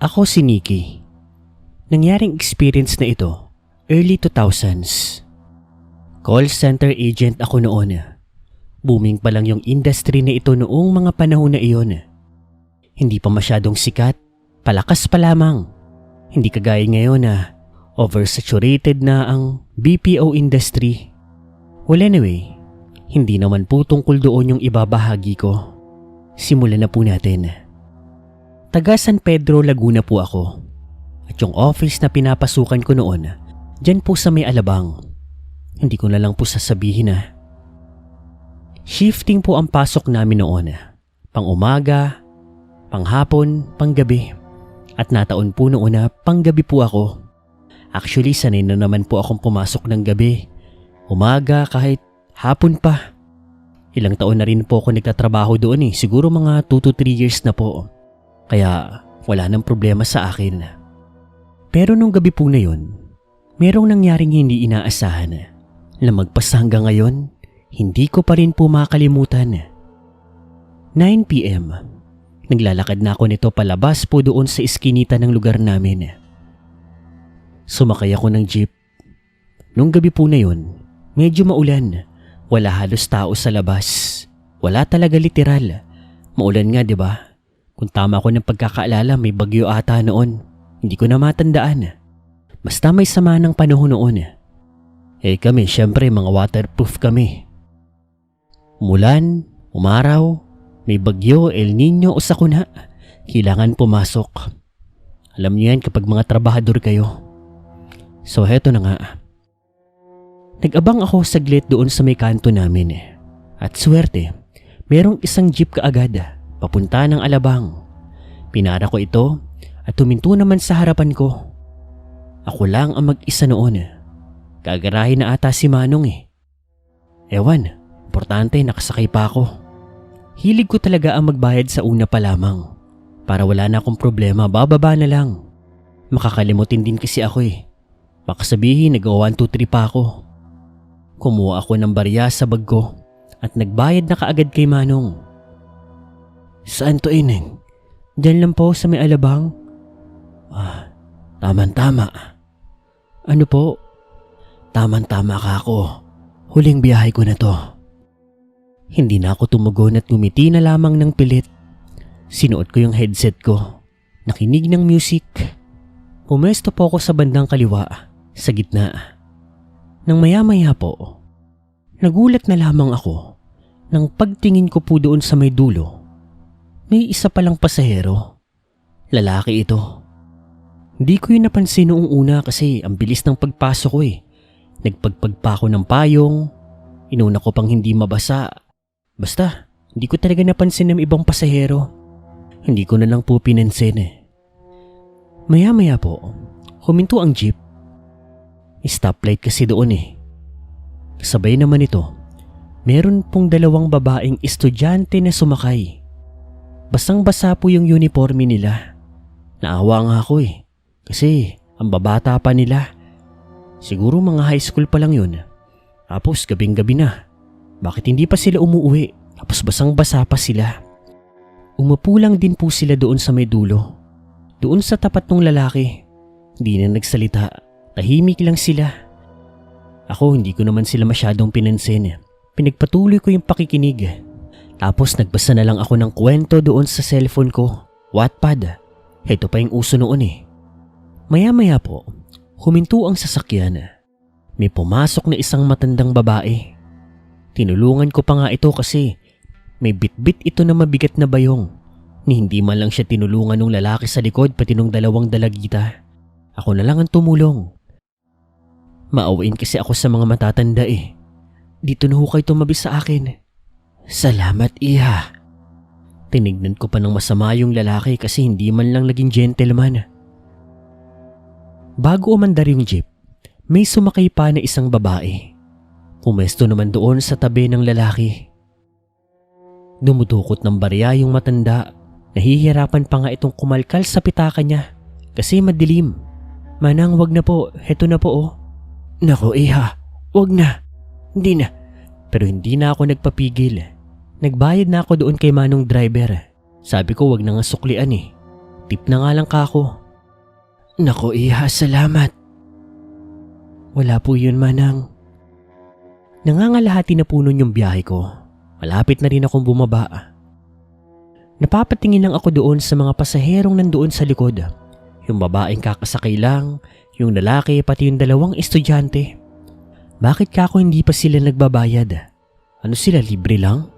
Ako si Nikki. Nangyaring experience na ito, early 2000s. Call center agent ako noon. Booming pa lang yung industry na ito noong mga panahon na iyon. Hindi pa masyadong sikat, palakas pa lamang. Hindi kagaya ngayon na oversaturated na ang BPO industry. Well anyway, hindi naman po tungkol doon yung ibabahagi ko. Simulan na po natin. Taga San Pedro, Laguna po ako. At yung office na pinapasukan ko noon, dyan po sa may Alabang. Hindi ko na lang po sasabihin na. Shifting po ang pasok namin noon. Pang umaga, pang hapon, pang gabi. At nataon po noon na pang gabi po ako. Actually, sanay na naman po akong pumasok ng gabi. Umaga kahit hapon pa. Ilang taon na rin po ako nagtatrabaho doon siguro mga 2 to 3 years na po. Kaya wala nang problema sa akin. Pero nung gabi po na yun, merong nangyaring hindi inaasahan na magpas hanggang ngayon, hindi ko pa rin po makalimutan. 9 p.m. Naglalakad na ako nito palabas po doon sa iskinita ng lugar namin. Sumakay ako ng jeep. Nung gabi po na yun, medyo maulan. Wala halos tao sa labas. Wala talaga literal. Maulan nga, 'di ba? Kung tama ko ng pagkakaalala, may bagyo ata noon. Hindi ko na matandaan. Basta may sama ng panahon noon. Kami, syempre mga waterproof kami. Umulan, umaraw, may bagyo, El Nino o sakuna. Kailangan pumasok. Alam niyo yan kapag mga trabahador kayo. So heto na nga. Nag-abang ako saglit doon sa may kanto namin. At swerte, merong isang jeep kaagad papunta ng Alabang. Pinara ko ito at huminto naman sa harapan ko. Ako lang ang mag-isa noon. Gagarahin na ata si Manong Ewan, importante nakasakay pa ako. Hilig ko talaga ang magbayad sa una pa lamang. Para wala na akong problema, bababa na lang. Makakalimutin din kasi ako Baka sabihin nag-1, 2, 3 pa ako. Kumuha ako ng barya sa bag ko at nagbayad na kaagad kay Manong. Saan to Ineng? Diyan lang po sa may Alabang. Tama. Ano po? Tama ka ako. Huling biyahe ko na to. Hindi na ako tumugon at ngumiti na lamang ng pilit. Sinuot ko yung headset ko. Nakinig ng music. Pumesto po ako sa bandang kaliwa, sa gitna. Nang maya-maya po, nagulat na lamang ako nang pagtingin ko po doon sa may dulo. May isa palang pasahero. Lalaki ito. Hindi ko yun napansin noong una kasi ang bilis ng pagpasok ko Nagpagpag pa ako ng payong. Inuna ko pang hindi mabasa. Basta, hindi ko talaga napansin ng ibang pasahero. Hindi ko na lang po pinansin Maya-maya po, huminto ang jeep. Stoplight kasi doon Sabay naman ito, meron pong 2 babaeng estudyante na sumakay. Basang-basa po yung uniforme nila. Naawa nga ako kasi ang babata pa nila. Siguro mga high school pa lang yun. Tapos gabing-gabi na. Bakit hindi pa sila umuwi? Tapos basang-basa pa sila. Umupo lang din po sila doon sa may dulo. Doon sa tapat ng lalaki. Hindi na nagsalita. Tahimik lang sila. Ako hindi ko naman sila masyadong pinansin. Pinagpatuloy ko yung pakikinig. Tapos nagbasa na lang ako ng kwento doon sa cellphone ko. Wattpad. Ito pa yung uso noon Maya-maya po, huminto ang sasakyan. May pumasok na isang matandang babae. Tinulungan ko pa nga ito kasi may bitbit ito na mabigat na bayong. Ni hindi man lang siya tinulungan ng lalaki sa likod pati nung 2 dalagita. Ako na lang ang tumulong. Maawain kasi ako sa mga matatanda Dito na ho kayo tumabi sa akin. Salamat iha. Tinignan ko pa ng masama yung lalaki kasi hindi man lang naging gentleman. Bago umandar yung jeep, may sumakay pa na isang babae. Pumesto naman doon sa tabi ng lalaki. Dumudukot ng barya yung matanda. Nahihirapan pa nga itong kumalkal sa pitaka niya kasi madilim. Manang, wag na po. Heto na po Nako iha, wag na. Hindi na. Pero hindi na ako nagpapigil. Nagbayad na ako doon kay Manong driver. Sabi ko wag na nga suklian Tip na nga lang kako. Nako iha, salamat. Wala po yun, manang. Nangangalahati na po nun yung biyahe ko. Malapit na rin akong bumaba. Napapatingin lang ako doon sa mga pasaherong nandoon sa likod. Yung babaeng kakasakay lang, yung lalaki pati yung 2 estudyante. Bakit kako hindi pa sila nagbabayad? Ano sila, libre lang?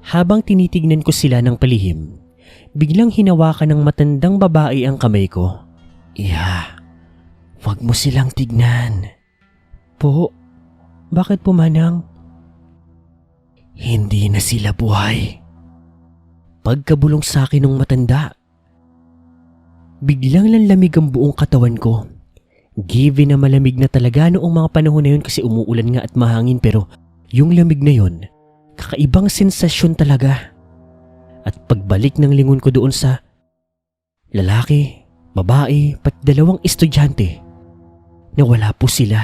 Habang tinitignan ko sila ng palihim, biglang hinawakan ng matandang babae ang kamay ko. Iha, wag mo silang tignan. Po, bakit po manang? Hindi na sila buhay. Pagkabulong sa akin ng matanda, biglang lanlamig ang buong katawan ko. Given na malamig na talaga noong mga panahon na yun kasi umuulan nga at mahangin, pero yung lamig na yun, kakaibang sensasyon talaga. At pagbalik ng lingon ko doon sa lalaki, babae, pati 2 estudyante, nawala po sila.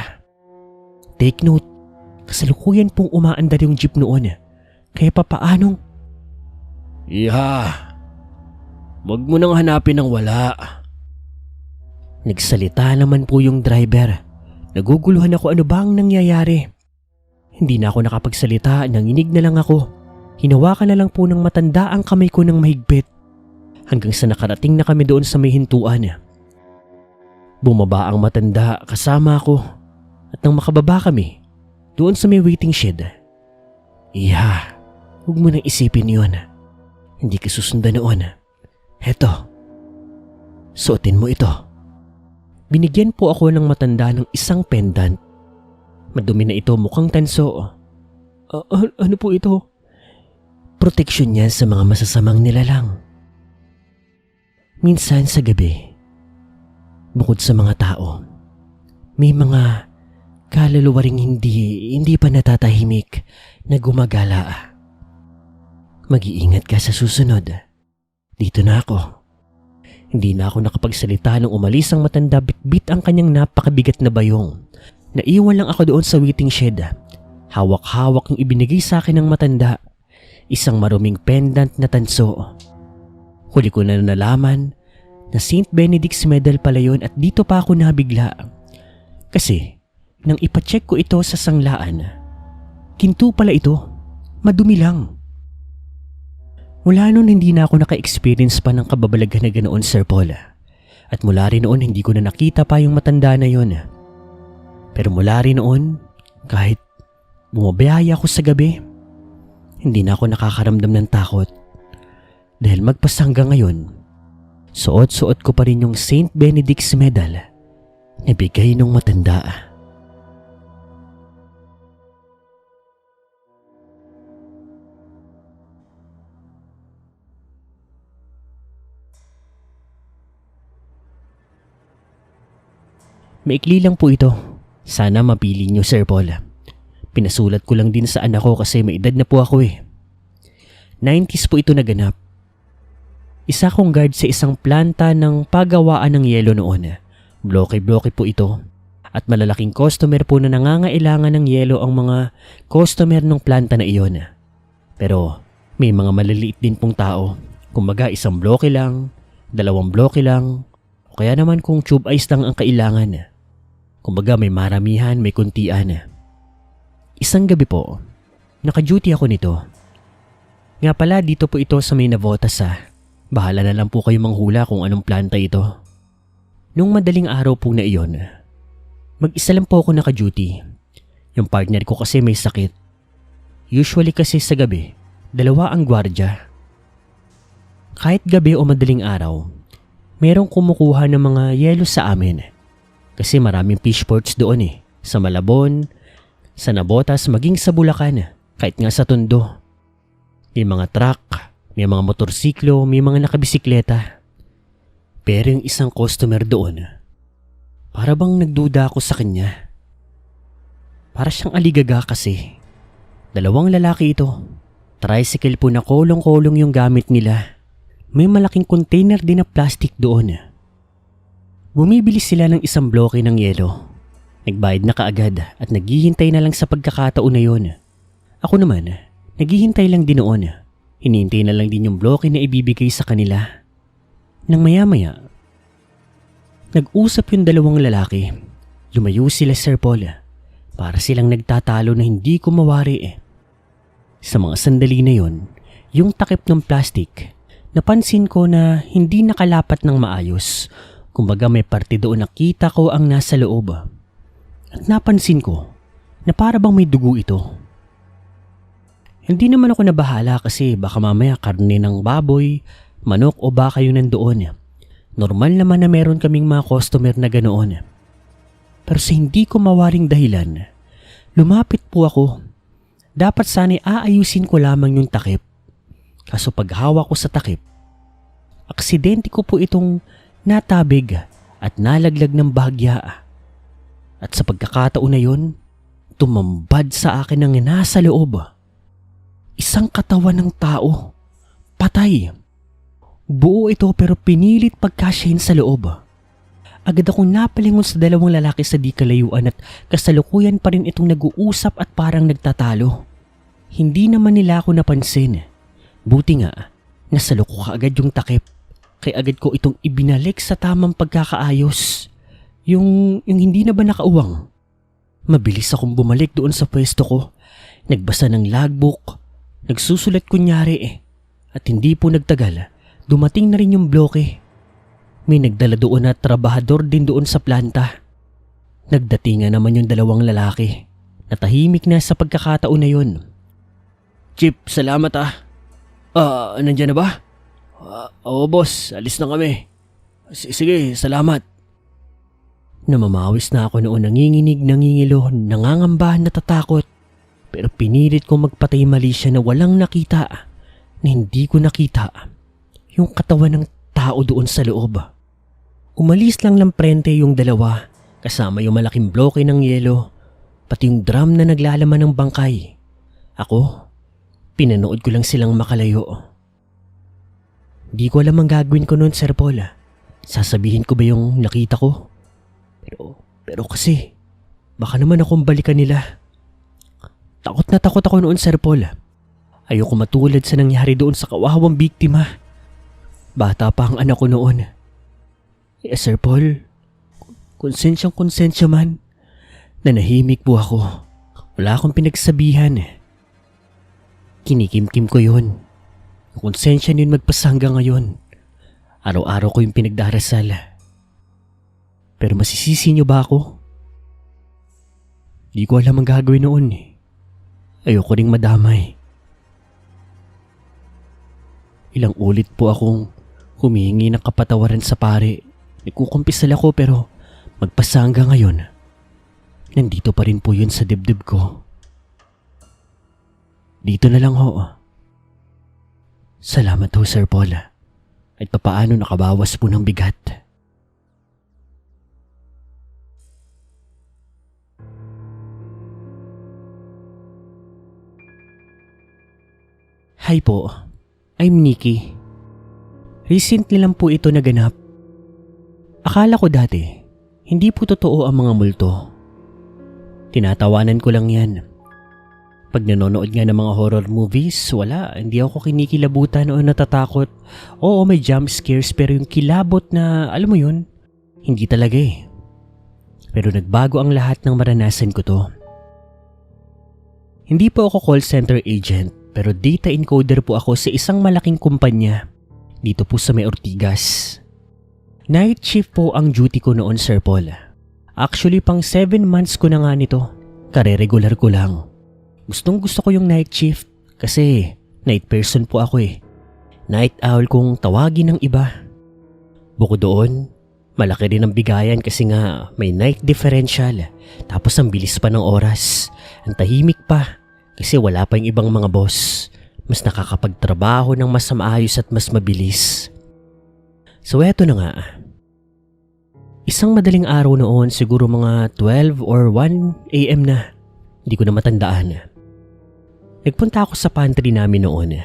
Take note, kasalukuyan pong umaandar yung jeep noon. Kaya papaanong? Iha, wag mo nang hanapin ang wala. Nagsalita naman po yung driver. Naguguluhan ako, ano ba ang nangyayari? Hindi na ako nakapagsalita, nanginig na lang ako. Hinawakan na lang po ng matanda ang kamay ko ng mahigpit. Hanggang sa nakarating na kami doon sa may hintuan. Bumaba ang matanda kasama ako. At nang makababa kami, doon sa may waiting shed. Iha, huwag mo nang isipin yun. Hindi ka susundan noon. Heto, suotin mo ito. Binigyan po ako ng matanda ng isang pendant. Madumi na ito, mukhang tanso. Ano po ito? Proteksyon yan sa mga masasamang nilalang. Minsan sa gabi, bukod sa mga tao, may mga kaluluwa ring hindi pa natatahimik na gumagala. Mag-iingat ka sa susunod. Dito na ako. Hindi na ako nakapagsalita nung umalis ang matanda, bitbit ang kanyang napakabigat na bayong. Naiwan lang ako doon sa waiting shed. Hawak-hawak yung ibinigay sa akin ng matanda. Isang maruming pendant na tanso. Huli ko na nalaman na St. Benedict's medal pala yun at dito pa ako nabigla. Kasi nang ipacheck ko ito sa sanglaan, ginto pala ito. Madumi lang. Mula noon hindi na ako naka-experience pa ng kababalaghan na ganoon, Sir Paul. At mula rin noon hindi ko na nakita pa yung matanda na yon. Pero mula rin noon, kahit bumabiyaya ako sa gabi, hindi na ako nakakaramdam ng takot. Dahil magpas hanggang ngayon, suot-suot ko pa rin yung St. Benedict's medal na bigay nung matanda. Maikli lang po ito. Sana mapili niyo, Sir Paul. Pinasulat ko lang din sa anak ko kasi may edad na po ako eh. 90s po ito naganap. Isa kong guard sa isang planta ng paggawaan ng yelo noon. Bloke-bloke po ito. At malalaking customer po na nangangailangan ng yelo ang mga customer ng planta na iyon. Pero may mga maliliit din pong tao. Kumbaga isang bloke lang, 2 bloke lang, o kaya naman kung tube ice lang ang kailangan. Kumbaga may maramihan, may kuntian. Isang gabi po, naka-duty ako nito. Nga pala dito po ito sa may Navotas ah. Bahala na lang po kayo manghula kung anong planta ito. Nung madaling araw po na iyon, mag-isa lang po ako naka-duty. Yung partner ko kasi may sakit. Usually kasi sa gabi, 2 ang gwardya. Kahit gabi o madaling araw, merong kumukuha ng mga yelo sa amin. Kasi maraming fish ports doon eh. Sa Malabon, sa Navotas, maging sa Bulacan, kahit nga sa Tondo. May mga truck, may mga motorsiklo, may mga nakabisikleta. Pero yung isang customer doon, para bang nagduda ako sa kanya. Para siyang aligaga kasi. 2 lalaki ito. Tricycle po na kolong-kolong yung gamit nila. May malaking container din na plastic doon. Bumibili sila ng 1 bloke ng yelo. Nagbayad na kaagad at naghihintay na lang sa pagkakataon na yun. Ako naman, naghihintay lang din noon. Hinihintay na lang din yung bloke na ibibigay sa kanila. Nang maya-maya, nag-usap yung dalawang lalaki. Lumayo sila, Sir Paul. Para silang nagtatalo na hindi ko mawari. Sa mga sandali na yon, yung takip ng plastic, napansin ko na hindi nakalapat ng maayos. Kumbaga may parte doon nakita ko ang nasa loob. At napansin ko na para bang may dugo ito. Hindi naman ako nabahala kasi baka mamaya karne ng baboy, manok o baka yun nandoon. Normal naman na meron kaming mga customer na ganoon. Pero sa hindi ko mawaring dahilan, lumapit po ako. Dapat sana'y aayusin ko lamang yung takip. Kaso paghawa ko sa takip, aksidente ko po itong natabig at nalaglag ng bahagya. At sa pagkakataon na yun, tumambad sa akin ang nasa loob. Isang katawan ng tao. Patay. Buo ito pero pinilit pagkasyahin sa loob. Agad akong napalingon sa dalawang lalaki sa di kalayuan at kasalukuyan pa rin itong nag-uusap at parang nagtatalo. Hindi naman nila ako napansin. Buti nga, nasalo ko kaagad yung takip. Kaya agad ko itong ibinalik sa tamang pagkakaayos. Yung hindi na ba nakauwang? Mabilis akong bumalik doon sa pwesto ko. Nagbasa ng logbook. Nagsusulat kunyari. At hindi po nagtagal, dumating na rin yung bloke. May nagdala doon na trabahador din doon sa planta. Nagdatingan naman yung dalawang lalaki. Natahimik na sa pagkakataon na yun. Chip, salamat ah. Nandyan na ba? Oo boss, alis na kami. Sige, salamat. Namamawis na ako noon, nanginginig, nangingilo, nangangamba, natatakot. Pero pinilit kong magpatay mali siya na walang nakita, na hindi ko nakita. Yung katawan ng tao doon sa loob. Umalis lang ng prente yung dalawa, kasama yung malaking bloke ng yelo, pati yung drum na naglalaman ng bangkay. Ako, pinanood ko lang silang makalayo. Di ko alam ang gagawin ko noon, Sir Paul. Sasabihin ko ba yung nakita ko? Pero kasi, baka naman akong balikan nila. Takot na takot ako noon, Sir Paul. Ayoko matulad sa nangyari doon sa kawawang biktima. Bata pa ang anak ko noon. Sir Paul, konsensya man. Nanahimik po ako. Wala akong pinagsabihan. Kinikimkim ko yun. Konsensya yun magpasa hanggang ngayon. Araw-araw ko yung pinagdarasal. Pero masisisi niyo ba ako? Di ko alam ang gagawin noon. Ayoko ring madamay. Ilang ulit po akong humihingi ng kapatawaran sa pare. Nagkukumpisal ako pero magpasa hanggang ngayon. Nandito pa rin po yun sa dibdib ko. Dito na lang ho. Salamat ho, Sir Paul. At papaano nakabawas po ng bigat. Hi po, I'm Nikki. Recently lang po ito naganap. Akala ko dati, hindi po totoo ang mga multo. Tinatawanan ko lang yan. Pag nanonood nga ng mga horror movies, wala, hindi ako kinikilabutan o natatakot. Oo, may jump scares pero yung kilabot na, alam mo yun, hindi talaga eh. Pero nagbago ang lahat ng maranasan ko to. Hindi po ako call center agent pero data encoder po ako sa isang malaking kumpanya dito po sa May Ortigas. Night shift po ang duty ko noon, Sir Paul. Actually pang 7 months ko na nga nito. Kare-regular ko lang. Gustong gusto ko yung night shift kasi night person po ako eh. Night owl kung tawagin ng iba. Bukod doon, malaki rin ang bigayan kasi nga may night differential. Tapos ang bilis pa ng oras. Ang tahimik pa kasi wala pa yung ibang mga boss. Mas nakakapagtrabaho ng mas maayos at mas mabilis. So eto na nga. Isang madaling araw noon, siguro mga 12 or 1 AM na. Hindi ko na matandaan. Nagpunta ako sa pantry namin noon.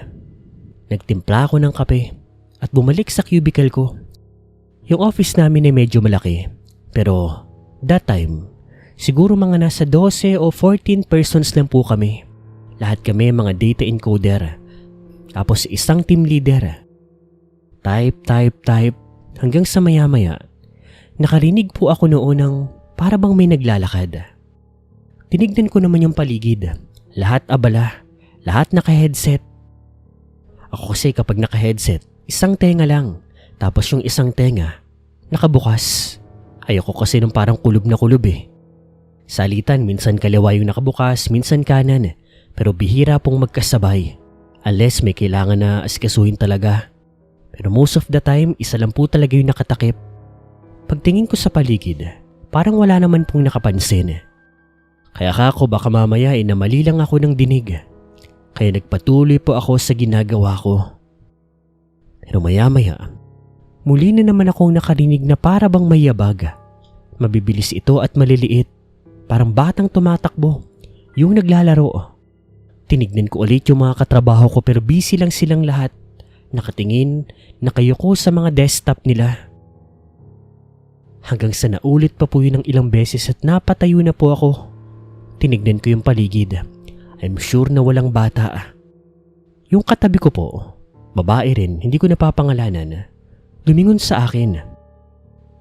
Nagtimpla ako ng kape at bumalik sa cubicle ko. Yung office namin ay medyo malaki. Pero that time, siguro mga nasa 12 o 14 persons lang po kami. Lahat kami mga data encoder. Tapos isang team leader. Type. Hanggang sa maya-maya, nakarinig po ako noon ng para bang may naglalakad. Tinignan ko naman yung paligid. Lahat abala, lahat naka-headset. Ako kasi kapag naka-headset, isang tenga lang. Tapos yung isang tenga, nakabukas. Ayoko kasi nung parang kulob na kulob eh. Salitan, minsan kaliwa yung nakabukas, minsan kanan. Pero bihira pong magkasabay. Unless may kailangan na asikasuhin talaga. Pero most of the time, isa lang po talaga yung nakatakip. Pagtingin ko sa paligid, parang wala naman pong nakapansin. Kaya ako baka mamaya namali lang ako ng dinig. Kaya nagpatuloy po ako sa ginagawa ko. Pero maya-maya, muli na naman akong nakarinig na para bang may yabag. Mabibilis ito at maliliit. Parang batang tumatakbo. Yung naglalaro. Tinignan ko ulit yung mga katrabaho ko pero busy lang silang lahat. Nakatingin, nakayuko sa mga desktop nila. Hanggang sa naulit pa po yun ng ilang beses at napatayo na po ako. Tinignan ko yung paligid. I'm sure na walang bata. Yung katabi ko po, babae rin, hindi ko napapangalanan. Lumingon sa akin.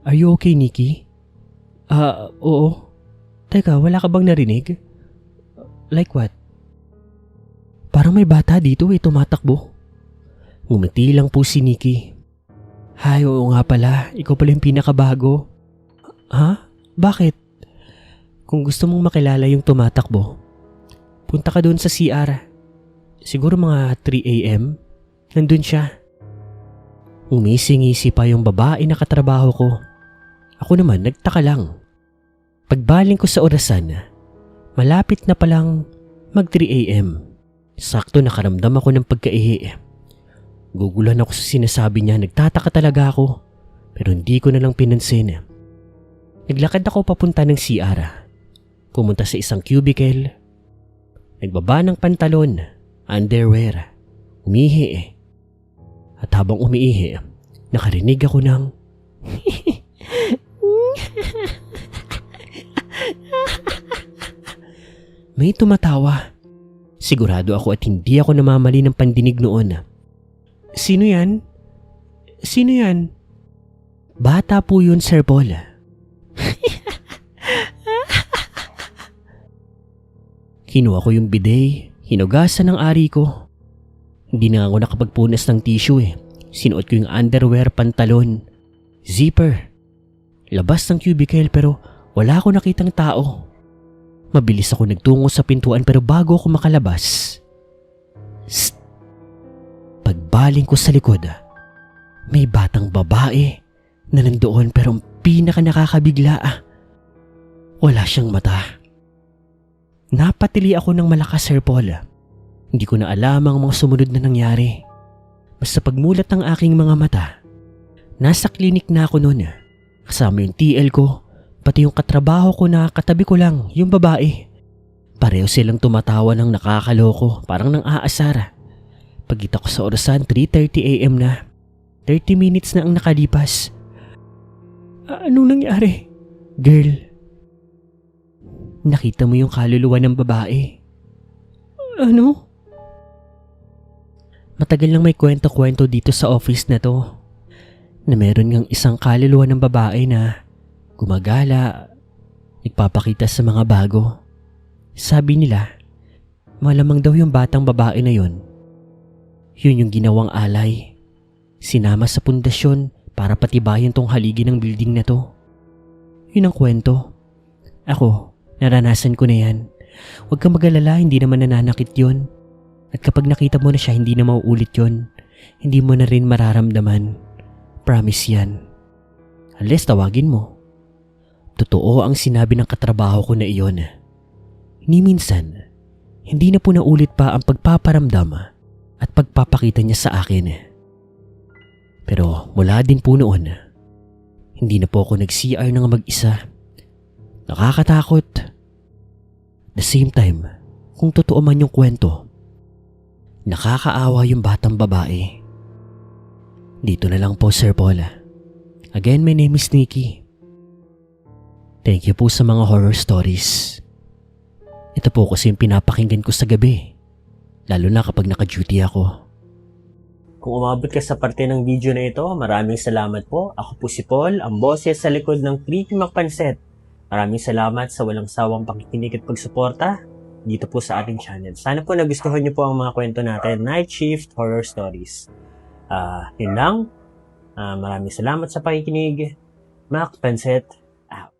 Are you okay, Nikki? Oo. Teka, wala ka bang narinig? Like what? Parang may bata dito tumatakbo. Ngumiti lang po si Nikki. Hay, oo nga pala, ikaw pala yung pinakabago. Ha? Bakit? Kung gusto mong makilala yung tumatakbo, punta ka doon sa CR. Siguro mga 3 AM. Nandun siya. Umisi-ngisi pa yung babae na katrabaho ko. Ako naman, nagtaka lang. Pagbaling ko sa orasan, malapit na palang mag 3 AM. Sakto nakaramdam ako ng pagkaihi. Gugulan ako sa sinasabi niya, nagtataka talaga ako. Pero hindi ko na lang pinansin. Naglakad ako papunta ng CR. Pumunta sa isang cubicle. Nagbaba ng pantalon, underwear. Umihi. At habang umiihi, nakarinig ako ng may tumatawa. Sigurado ako at hindi ako namamali ng pandinig noon. Sino yan? Sino yan? Bata po yun, Sir Paul. Kinuha ko yung bidet, hinugasan ng ari ko. Hindi na ako nakapagpunas ng tissue. Sinuot ko yung underwear, pantalon, zipper. Labas ng cubicle pero wala ako nakitang tao. Mabilis ako nagtungo sa pintuan pero bago ako makalabas, pagbaling ko sa likod, may batang babae na nandoon pero ang pinaka nakakabigla, wala siyang mata. Napatili ako ng malakas, Sir Paul. Hindi ko na alam ang mga sumunod na nangyari. Basta pagmulat ng aking mga mata, nasa klinik na ako noon. Kasama yung TL ko, pati yung katrabaho ko na katabi ko lang, yung babae. Pareho silang tumatawa ng nakakaloko, parang nang aasara. Pagkita ko sa orasan, 3:30 AM na. 30 minutes na ang nakalipas. Anong nangyari? Girl, nakita mo yung kaluluwa ng babae. Ano? Matagal lang may kwento-kwento dito sa office na to. Na meron ngang isang kaluluwa ng babae na gumagala, nagpapakita sa mga bago. Sabi nila, malamang daw yung batang babae na yun. Yun yung ginawang alay. Sinama sa pundasyon para patibayan tong haligi ng building na to. Yun ang kwento. Ako, naranasan ko na yan. Huwag kang mag-alala, hindi naman nananakit yun. At kapag nakita mo na siya, hindi na mauulit yun. Hindi mo na rin mararamdaman. Promise yan. Unless tawagin mo. Totoo ang sinabi ng katrabaho ko na iyon. Ni minsan, hindi na po naulit pa ang pagpaparamdam at pagpapakita niya sa akin. Pero mula din po noon, hindi na po ako nag-CR nang mag-isa. Nakakatakot. The same time, kung totoo man yung kwento, nakakaawa yung batang babae. Dito na lang po, Sir Paul. Again, my name is Nikki. Thank you po sa mga horror stories. Ito po kasi yung pinapakinggan ko sa gabi, lalo na kapag naka-duty ako. Kung umabot ka sa parte ng video na ito, maraming salamat po. Ako po si Paul, ang boses sa likod ng Creepy McPansit. Maraming salamat sa walang sawang pakikinig at pagsuporta dito po sa ating channel. Sana po nagustuhan niyo po ang mga kwento natin, Night Shift Horror Stories. Yun lang. Maraming salamat sa pakikinig. Mac Pansit out.